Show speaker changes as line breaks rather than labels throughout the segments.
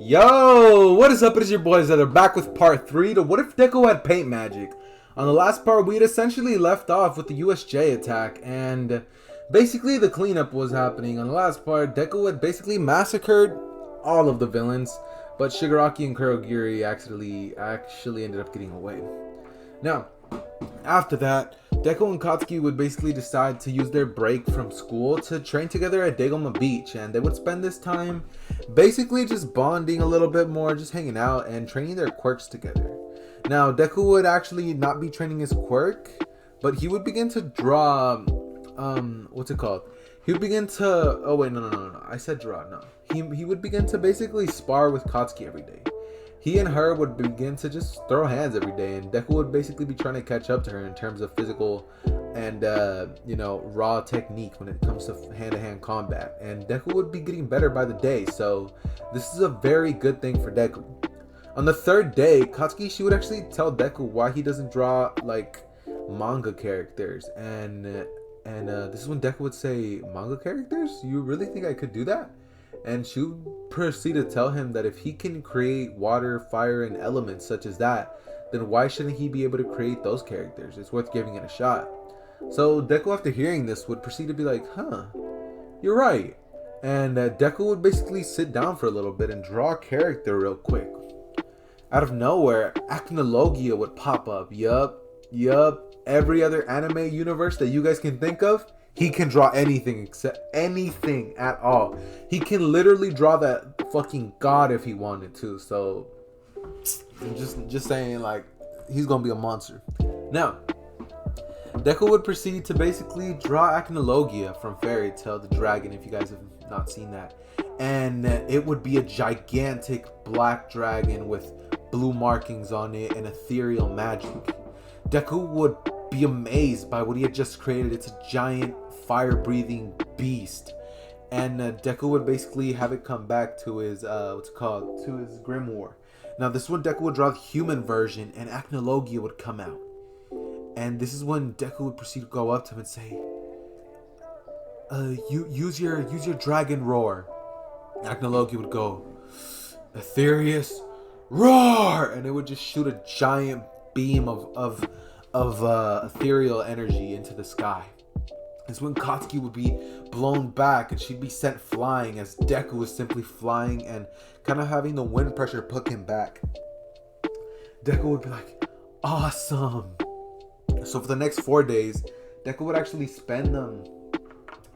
Yo, what is up? It is your boys that are back with part 3 to What If Deku Had Paint Magic. On the last part, we had essentially left off with the USJ attack, and basically the cleanup was happening. On the last part, Deku had basically massacred all of the villains, but Shigaraki and Kurogiri actually ended up getting away. Now, after that, Deku and Katsuki would basically decide to use their break from school to train together at Dagoma Beach, and they would spend this time basically just bonding a little bit more, just hanging out and training their quirks together. Now, Deku would actually not be training his quirk, but he would begin to draw, what's it called? He would begin to, oh wait, no, I said draw, no. He would begin to basically spar with Katsuki every day. He and her would begin to just throw hands every day, and Deku would basically be trying to catch up to her in terms of physical and, raw technique when it comes to hand-to-hand combat. And Deku would be getting better by the day, so this is a very good thing for Deku. On the third day, Katsuki, she would actually tell Deku why he doesn't draw, like, manga characters. And this is when Deku would say, manga characters? You really think I could do that? And she would proceed to tell him that if he can create water, fire, and elements such as that, then why shouldn't he be able to create those characters? It's worth giving it a shot. So Deku, after hearing this, would proceed to be like, huh, you're right. And Deku would basically sit down for a little bit and draw a character real quick. Out of nowhere, Acnologia would pop up. Yup. Every other anime universe that you guys can think of, he can draw anything except anything at all. He can literally draw that fucking god if he wanted to. So, just saying, like, he's gonna be a monster. Now, Deku would proceed to basically draw Acnologia from Fairy Tail, the dragon, if you guys have not seen that. And it would be a gigantic black dragon with blue markings on it and ethereal magic. Deku would be amazed by what he had just created. It's a giant fire-breathing beast, and Deku would basically have it come back to his to his grimoire. Now this is when Deku would draw the human version, and Acnologia would come out, and this is when Deku would proceed to go up to him and say, use your dragon roar." Acnologia would go, "Aetherius, roar!" and it would just shoot a giant beam of ethereal energy into the sky. It's when Katsuki would be blown back and she'd be sent flying, as Deku was simply flying and kind of having the wind pressure pull him back. Deku would be like, awesome. So for the next 4 days, Deku would actually spend them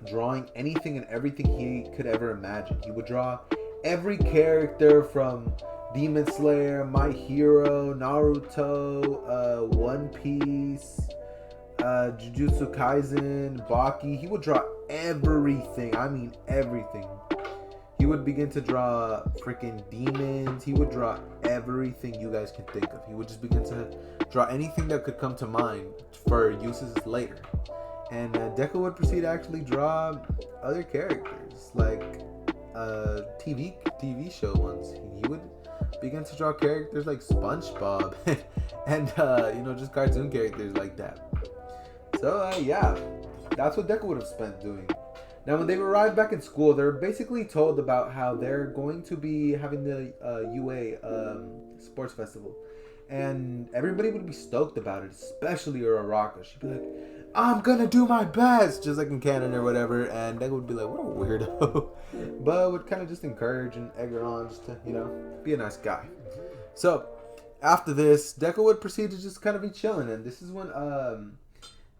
drawing anything and everything he could ever imagine. He would draw every character from Demon Slayer, My Hero, Naruto, One Piece, Jujutsu Kaisen, Baki. He would draw everything. I mean everything. He would begin to draw freaking demons. He would draw everything you guys can think of. He would just begin to draw anything that could come to mind for uses later. And Deku would proceed to actually draw other characters, like TV show ones. He would begin to draw characters like SpongeBob and just cartoon characters like that. So yeah, that's what Deku would have spent doing. Now when they arrived back in school, they're basically told about how they're going to be having the UA sports festival, and everybody would be stoked about it, especially Uraraka. She'd be like, "I'm gonna do my best," just like in canon or whatever, and Deku would be like, "What a weirdo," but would kind of just encourage and egg her on just to, be a nice guy. So after this, Deku would proceed to just kind of be chilling, and this is when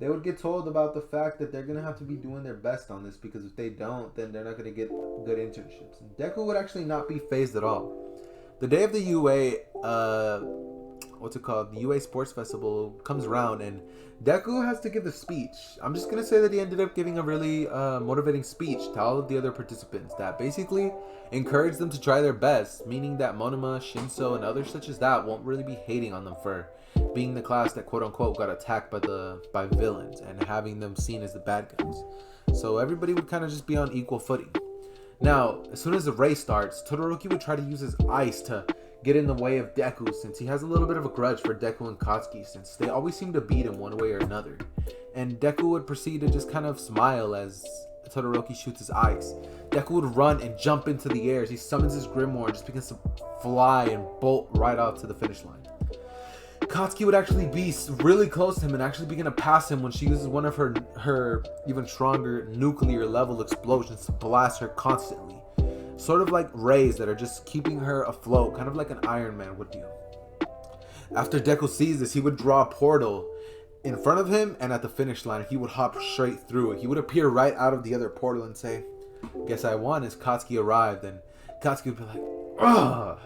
they would get told about the fact that they're gonna have to be doing their best on this, because if they don't, then they're not gonna get good internships. And Deku would actually not be phased at all. The day of the UA, the UA Sports Festival comes around, and Deku has to give a speech. I'm just going to say that he ended up giving a really motivating speech to all of the other participants that basically encouraged them to try their best, meaning that Monoma, Shinso, and others such as that won't really be hating on them for being the class that quote-unquote got attacked by villains and having them seen as the bad guys. So everybody would kind of just be on equal footing. Now, as soon as the race starts, Todoroki would try to use his ice to get in the way of Deku, since he has a little bit of a grudge for Deku and Katsuki, since they always seem to beat him one way or another. And Deku would proceed to just kind of smile as Todoroki shoots his ice. Deku would run and jump into the air as he summons his Grimoire and just begins to fly and bolt right off to the finish line. Katsuki would actually be really close to him and actually begin to pass him when she uses one of her even stronger nuclear level explosions to blast her constantly. Sort of like rays that are just keeping her afloat, kind of like an Iron Man would do. After Deku sees this, he would draw a portal in front of him, and at the finish line, he would hop straight through it. He would appear right out of the other portal and say, "Guess I won," as Katsuki arrived. And Katsuki would be like, "Ugh."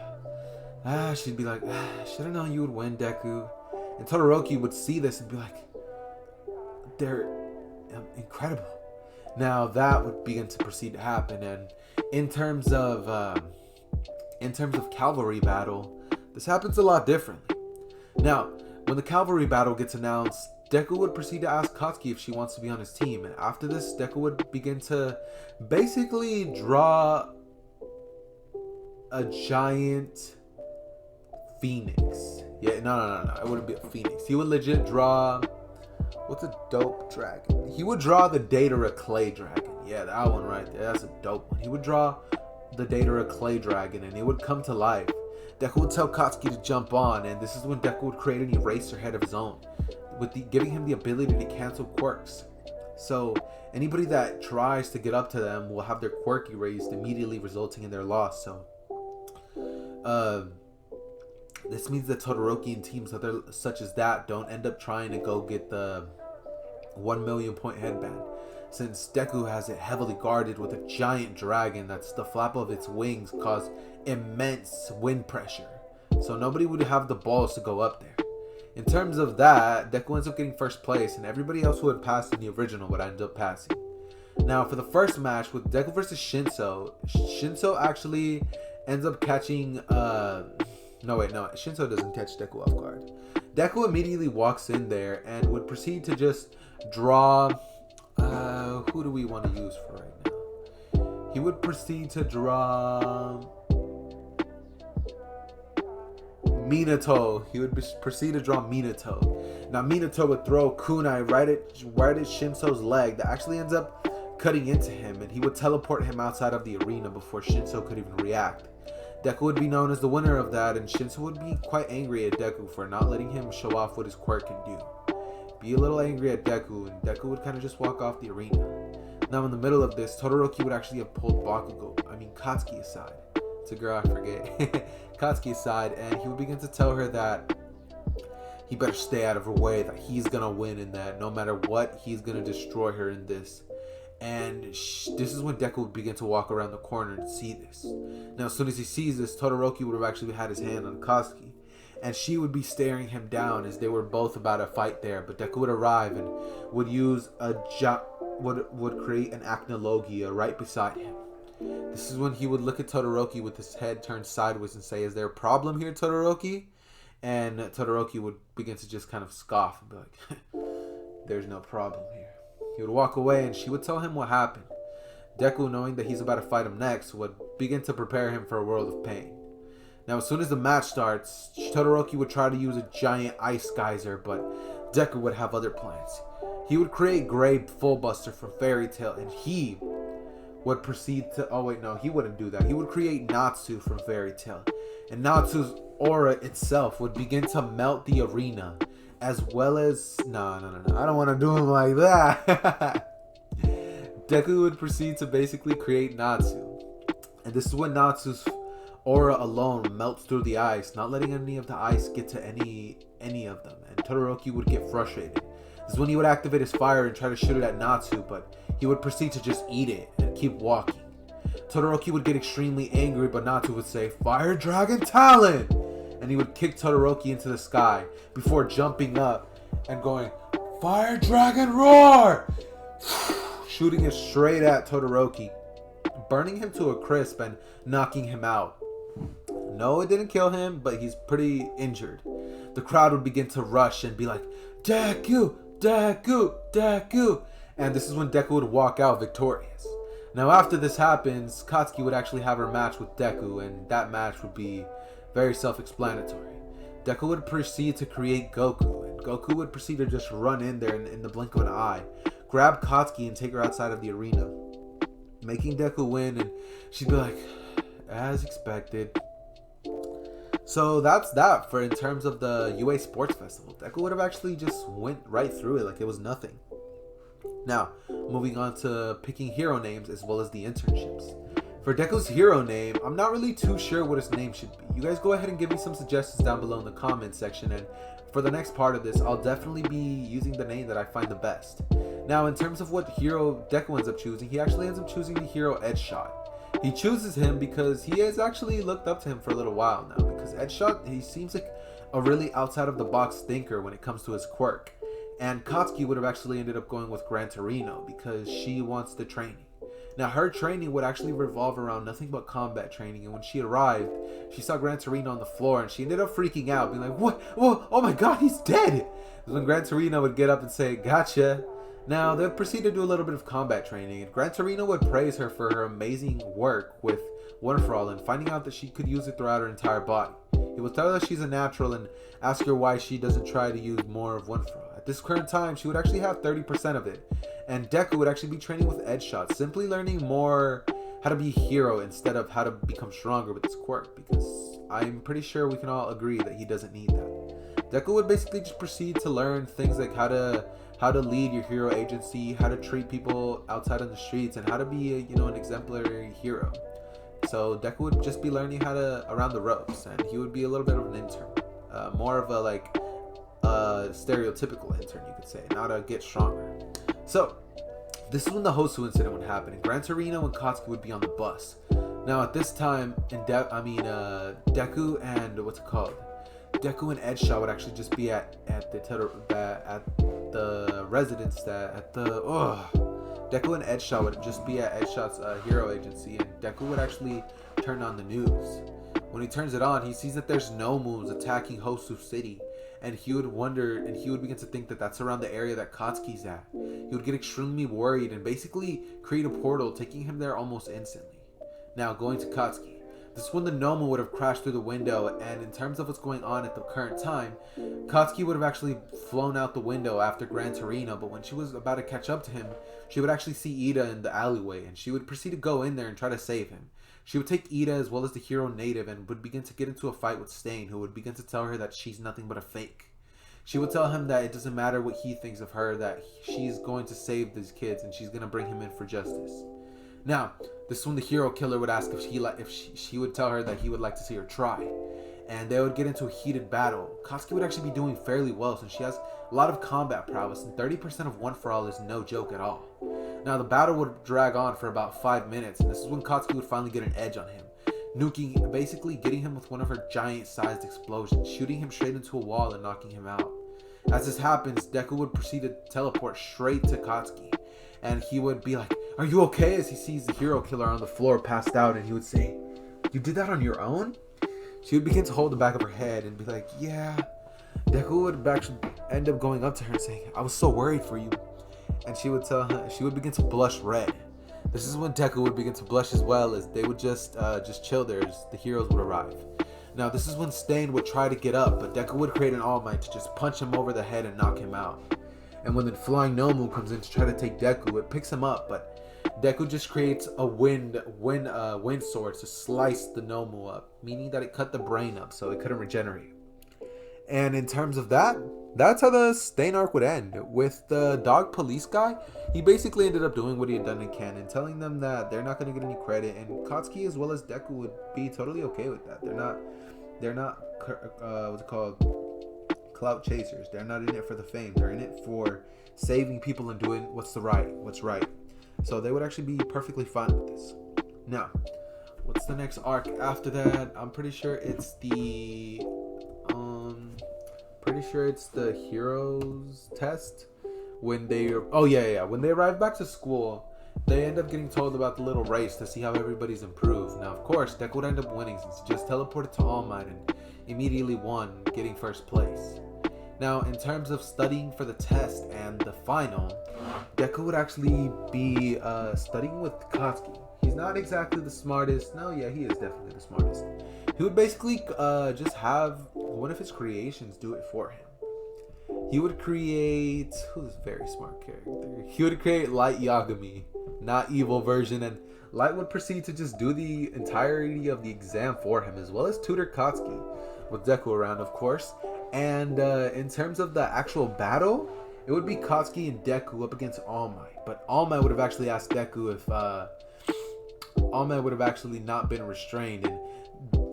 She'd be like, "Should have known you would win, Deku." And Todoroki would see this and be like, "They're incredible." Now that would begin to proceed to happen. And in terms of cavalry battle, this happens a lot differently. Now, when the cavalry battle gets announced, Deku would proceed to ask Katsuki if she wants to be on his team. And after this, Deku would begin to basically draw a giant phoenix. Yeah, no. It wouldn't be a phoenix. He would legit draw... What's a dope dragon? He would draw the Datara clay dragon. Yeah, that one right there. That's a dope one. He would draw the Datara clay dragon and it would come to life. Deku would tell Katsuki to jump on, and this is when Deku would create an eraser head of his own, giving him the ability to cancel quirks. So anybody that tries to get up to them will have their quirk erased, immediately resulting in their loss. So this means that Todoroki and teams such as that don't end up trying to go get the 1 million point headband, since Deku has it heavily guarded with a giant dragon that's the flap of its wings cause immense wind pressure. So nobody would have the balls to go up there. In terms of that, Deku ends up getting first place, and everybody else who had passed in the original would end up passing. Now for the first match with Deku versus Shinso actually ends up catching Shinso doesn't catch Deku off guard. Deku immediately walks in there and would proceed to just draw... who do we want to use for right now? He would proceed to draw... Minato. He would proceed to draw Minato. Now Minato would throw kunai right at Shinso's leg that actually ends up cutting into him, and he would teleport him outside of the arena before Shinso could even react. Deku would be known as the winner of that, and Shinso would be quite angry at Deku for not letting him show off what his quirk can do. Be a little angry at Deku, and Deku would kind of just walk off the arena. Now in the middle of this, Todoroki would actually have pulled Katsuki aside. It's a girl, I forget. Katsuki aside, and he would begin to tell her that he better stay out of her way, that he's gonna win in that. No matter what, he's gonna destroy her in this. And this is when Deku would begin to walk around the corner and see this. Now as soon as he sees this, Todoroki would have actually had his hand on Katsuki, and she would be staring him down as they were both about to fight there. But Deku would arrive and would use would create an acnologia right beside him. This is when he would look at Todoroki with his head turned sideways and say, "Is there a problem here, Todoroki?" And Todoroki would begin to just kind of scoff and be like, "There's no problem here." He would walk away and she would tell him what happened. Deku, knowing that he's about to fight him next, would begin to prepare him for a world of pain. Now as soon as the match starts, Todoroki would try to use a giant ice geyser, but Deku would have other plans. He would create Grey Fullbuster from Fairy Tail, and he would proceed to... Oh wait, no, he wouldn't do that. He would create Natsu from Fairy Tail, and Natsu's aura itself would begin to melt the arena, as well as... No. I don't want to do him like that. Deku would proceed to basically create Natsu. And this is when Natsu's aura alone melts through the ice, not letting any of the ice get to any of them. And Todoroki would get frustrated. This is when he would activate his fire and try to shoot it at Natsu, but he would proceed to just eat it and keep walking. Todoroki would get extremely angry, but Natsu would say, "Fire Dragon Talon!" And he would kick Todoroki into the sky before jumping up and going, "Fire Dragon Roar!" Shooting it straight at Todoroki, burning him to a crisp and knocking him out. No, it didn't kill him, but he's pretty injured. The crowd would begin to rush and be like, "Deku! Deku! Deku!" And this is when Deku would walk out victorious. Now after this happens, Katsuki would actually have her match with Deku, and that match would be very self-explanatory. Deku would proceed to create Goku, and Goku would proceed to just run in there in the blink of an eye, grab Katsuki and take her outside of the arena. making Deku win, and she'd be like, as expected. So that's that for in terms of the UA Sports Festival. Deku would have actually just went right through it like it was nothing. Now, moving on to picking hero names as well as the internships. For Deku's hero name, I'm not really too sure what his name should be. You guys go ahead and give me some suggestions down below in the comment section, and for the next part of this, I'll definitely be using the name that I find the best. Now, in terms of what hero Deku ends up choosing, he actually ends up choosing the hero Edgeshot. He chooses him because he has actually looked up to him for a little while now, because Edgeshot, he seems like a really outside of the box thinker when it comes to his quirk. And Katsuki would have actually ended up going with Gran Torino because she wants the training. Now, her training would actually revolve around nothing but combat training, and when she arrived, she saw Gran Torino on the floor, and she ended up freaking out, being like, what? Whoa, oh my god, he's dead! When Gran Torino would get up and say, gotcha. Now, they'd proceed to do a little bit of combat training, and Gran Torino would praise her for her amazing work with One For All, and finding out that she could use it throughout her entire body. He would tell her that she's a natural, and ask her why she doesn't try to use more of One For All. At this current time, she would actually have 30% of it, and Deku would actually be training with Edgeshot, simply learning more how to be a hero instead of how to become stronger with his quirk, because I'm pretty sure we can all agree that he doesn't need that. Deku would basically just proceed to learn things like how to lead your hero agency, how to treat people outside on the streets, and how to be an exemplary hero. So Deku would just be learning how to around the ropes, and he would be a little bit of an intern, more of a stereotypical intern, you could say, not to get stronger. So this is when the Hosu incident would happen, and Gran Torino and Katsuki would be on the bus. Now at this time, Deku and Deku and Edgeshot would actually just be at the residence Deku and Edgeshot would just be at Edgeshot's hero agency, and Deku would actually turn on the news. When he turns it on, he sees that there's Nomus attacking Hosu City, and he would wonder, and he would begin to think that that's around the area that Katsuki's at. He would get extremely worried and basically create a portal, taking him there almost instantly. Now, going to Katsuki. This is when the Nomu would have crashed through the window, and in terms of what's going on at the current time, Katsuki would have actually flown out the window after Gran Torino, but when she was about to catch up to him, she would actually see Ida in the alleyway, and she would proceed to go in there and try to save him. She would take Ida as well as the hero native and would begin to get into a fight with Stain, who would begin to tell her that she's nothing but a fake. She would tell him that it doesn't matter what he thinks of her, that she's going to save these kids and she's going to bring him in for justice. Now, this is when the hero killer would ask if she would tell her that he would like to see her try. And they would get into a heated battle. Katsuki would actually be doing fairly well since she has a lot of combat prowess, and 30% of One For All is no joke at all. Now, the battle would drag on for about 5 minutes, and this is when Katsuki would finally get an edge on him, basically getting him with one of her giant-sized explosions, shooting him straight into a wall and knocking him out. As this happens, Deku would proceed to teleport straight to Katsuki, and he would be like, "Are you okay?" as he sees the hero killer on the floor passed out, and he would say, "You did that on your own?" She would begin to hold the back of her head and be like, "Yeah." Deku would actually end up going up to her and saying, "I was so worried for you." And she would tell her, she would begin to blush red. This is when Deku would begin to blush as well, as they would just chill there as the heroes would arrive. Now this is when Stain would try to get up, but Deku would create an All Might to just punch him over the head and knock him out. And when the flying Nomu comes in to try to take Deku, it picks him up, but Deku just creates a wind sword to slice the Nomu up, meaning that it cut the brain up so it couldn't regenerate. And in terms of that, that's how the Stain arc would end. With the dog police guy, he basically ended up doing what he had done in canon, telling them that they're not going to get any credit, and Katsuki as well as Deku would be totally okay with that. They're not clout chasers. They're not in it for the fame. They're in it for saving people and doing what's right. So they would actually be perfectly fine with this. Now, what's the next arc after that? I'm pretty sure it's the heroes test. When they when they arrive back to school, they end up getting told about the little race to see how everybody's improved. Now, of course, Deku would end up winning since he just teleported to All Might and immediately won, getting first place. Now, in terms of studying for the test and the final, Deku would actually be studying with Katsuki. He's not exactly the smartest. No, yeah, he is definitely the smartest. He would basically just have one of his creations do it for him. He would create... Who's a very smart character? He would create Light Yagami, not evil version, and Light would proceed to just do the entirety of the exam for him, as well as tutor Katsuki, with Deku around, of course. And in terms of the actual battle, it would be Katsuki and Deku up against All Might. But All Might would have actually asked Deku if All Might would have actually not been restrained, and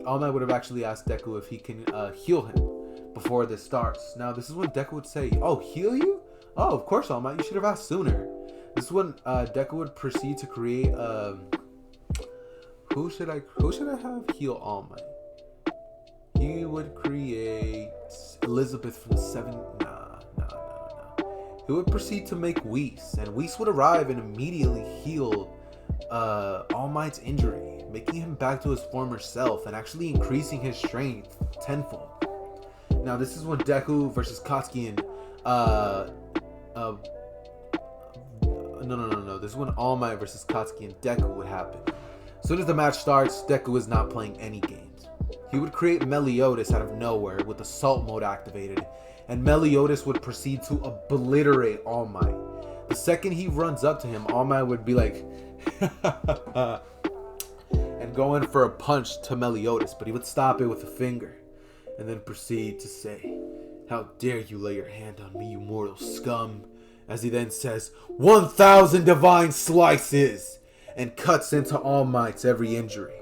All Might would have actually asked Deku if he can heal him before this starts. Now, this is when Deku would say, "Oh, heal you? Oh, of course, All Might. You should have asked sooner." This is when Deku would proceed to create. Who should I have heal All Might? He would create Elizabeth from the Seven. He would proceed to make Whis, and Whis would arrive and immediately heal All Might's injury, making him back to his former self and actually increasing his strength tenfold. Now, this is when Deku versus Katsuki and no. This is when All Might versus Katsuki and Deku would happen. As soon as the match starts, Deku is not playing any games. He would create Meliodas out of nowhere with Assault Mode activated, and Meliodas would proceed to obliterate All Might. The second he runs up to him, All Might would be like, and go in for a punch to Meliodas, but he would stop it with a finger, and then proceed to say, "How dare you lay your hand on me, you mortal scum," as he then says, "1,000 divine slices," and cuts into All Might's every injury.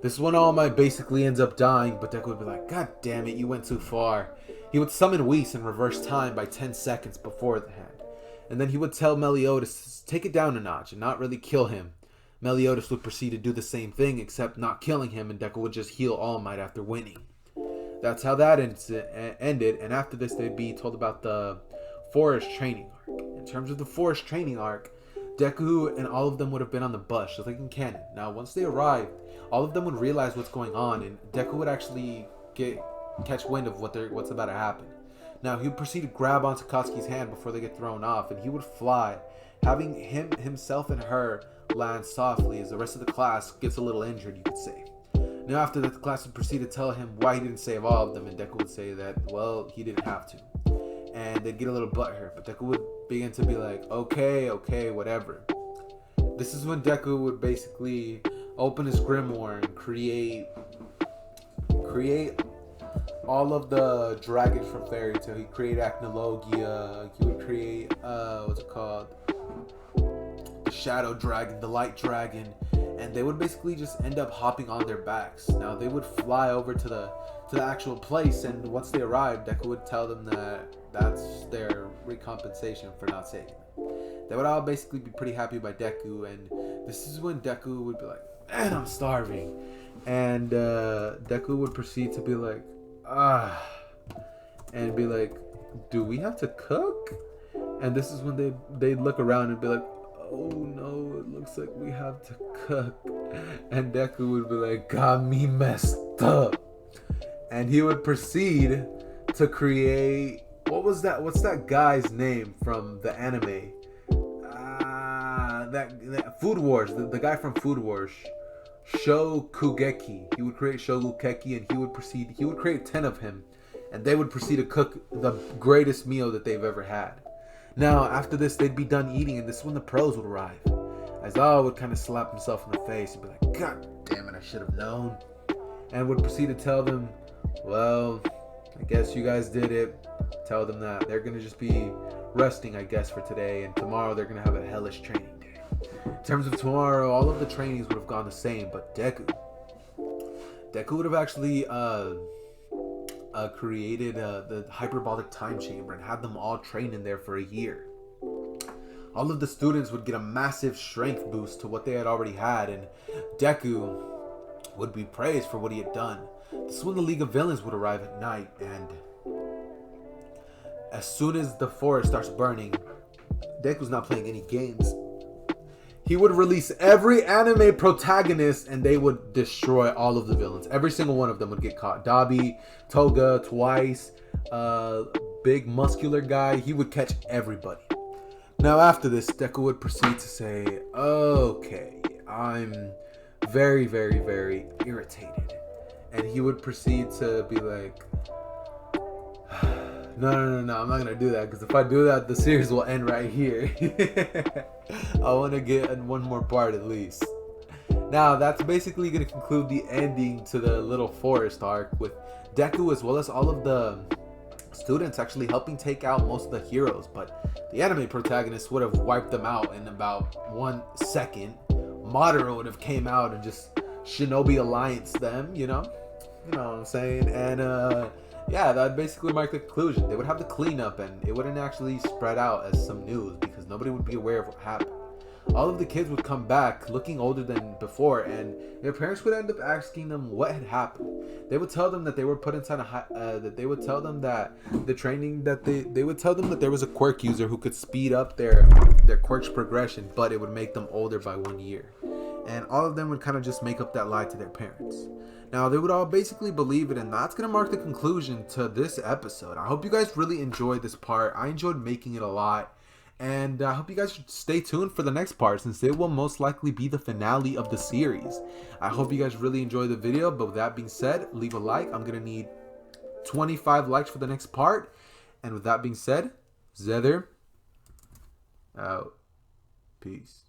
This is when All Might basically ends up dying, but Deku would be like, "God damn it, you went too far." He would summon Whis and reverse time by 10 seconds before the hand. And then he would tell Meliodas to take it down a notch and not really kill him. Meliodas would proceed to do the same thing, except not killing him, and Deku would just heal All Might after winning. That's how that ended, and after this they'd be told about the forest training arc. In terms of the forest training arc, Deku and all of them would have been on the bus, just like in canon. Now, once they arrived, all of them would realize what's going on, and Deku would actually catch wind of what's about to happen. Now, he would proceed to grab onto Katsuki's hand before they get thrown off, and he would fly, having himself and her land softly as the rest of the class gets a little injured, you could say. Now, after that, the class would proceed to tell him why he didn't save all of them, and Deku would say that, well, he didn't have to. And they'd get a little butthurt, but Deku would begin to be like, okay, whatever. This is when Deku would basically open his grimoire and create all of the dragons from Fairy Tail. He'd create Acnologia. He would create the Shadow Dragon, the Light Dragon, and they would basically just end up hopping on their backs. Now, they would fly over to the actual place, and once they arrived, Deku would tell them that that's their recompensation for not saving them. They would all basically be pretty happy by Deku, and this is when Deku would be like, "Man, I'm starving," and Deku would proceed to be like, and be like, "Do we have to cook?" And this is when they'd look around and be like, "Oh no, it looks like we have to cook." And Deku would be like, "Got me messed up." And he would proceed to create, what's that guy's name from the anime? That Food Wars, the guy from Food Wars, Shokugeki. He would create Shokugeki, and he would create 10 of him, and they would proceed to cook the greatest meal that they've ever had. Now, after this, they'd be done eating, and this is when the pros would arrive. Aizawa would kind of slap himself in the face and be like, "God damn it, I should have known." And would proceed to tell them, "Well, I guess you guys did it." Tell them that they're going to just be resting, I guess, for today, and tomorrow they're going to have a hellish training day. In terms of tomorrow, all of the trainings would have gone the same, but Deku would have actually created the hyperbolic time chamber and had them all train in there for a year. All of the students would get a massive strength boost to what they had already had, and Deku would be praised for what he had done. This is when the League of Villains would arrive at night, and as soon as the forest starts burning, Deku's not playing any games. He would release every anime protagonist, and they would destroy all of the villains. Every single one of them would get caught. Dabi, Toga, Twice, big muscular guy. He would catch everybody. Now, after this, Deku would proceed to say, "Okay, I'm very, very, very irritated." And he would proceed to be like, No, I'm not going to do that, because if I do that, the series will end right here. I want to get in one more part at least. Now, that's basically going to conclude the ending to the Little Forest arc with Deku as well as all of the students actually helping take out most of the heroes. But the anime protagonist would have wiped them out in about 1 second. Madara would have came out and just Shinobi Alliance them, you know? You know what I'm saying? And yeah, that basically marked the conclusion. They would have the cleanup and it wouldn't actually spread out as some news because nobody would be aware of what happened. All of the kids would come back looking older than before, and their parents would end up asking them what had happened. They would tell them that they were put inside that they would tell them that the training that they would tell them that there was a quirk user who could speed up their quirk's progression, but it would make them older by 1 year. And all of them would kind of just make up that lie to their parents. Now, they would all basically believe it, and that's going to mark the conclusion to this episode. I hope you guys really enjoyed this part. I enjoyed making it a lot. And I hope you guys should stay tuned for the next part, since it will most likely be the finale of the series. I hope you guys really enjoyed the video, but with that being said, leave a like. I'm going to need 25 likes for the next part. And with that being said, Zether out. Peace.